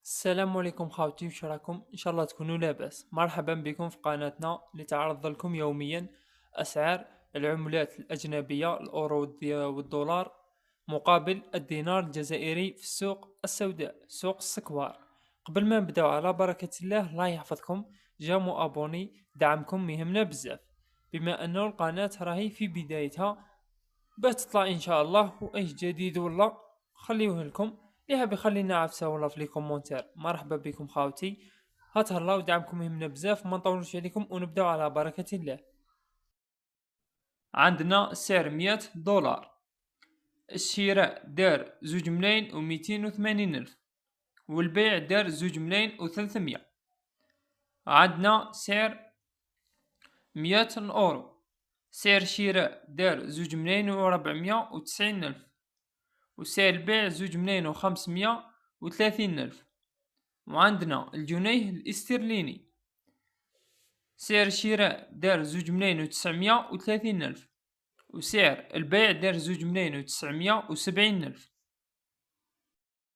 السلام عليكم خاوتي، وش راكم؟ ان شاء الله تكونوا لاباس. مرحبا بكم في قناتنا لتعرض لكم يوميا اسعار العملات الاجنبيه، الاورو والدولار مقابل الدينار الجزائري في السوق السوداء، سوق السكوار. قبل ما نبداو، على بركه الله، الله يحفظكم. جا ابوني، دعمكم مهمنا بزاف، بما انه القناه راهي في بدايتها، باش تطلع ان شاء الله. وايش جديد ولا خليوه لكم. اللي حاب يخلينا عفسه ولا في لي كومونتير، مرحبا بكم خاوتي. هتهلاو، دعمكم يهمنا بزاف، ما نطولوش عليكم ونبداو على بركه الله. عندنا سعر 100 دولار. الشراء دار 2,280 ألف، والبيع دار 2,300. عندنا سعر 100 أورو. سعر الشراء دار 2,490 ألف، وسعر البيع 2,530 ألف. وعندنا الجنيه الاسترليني. سعر الشراء دار 2,930 ألف، وسعر البيع دار 2,970 ألف.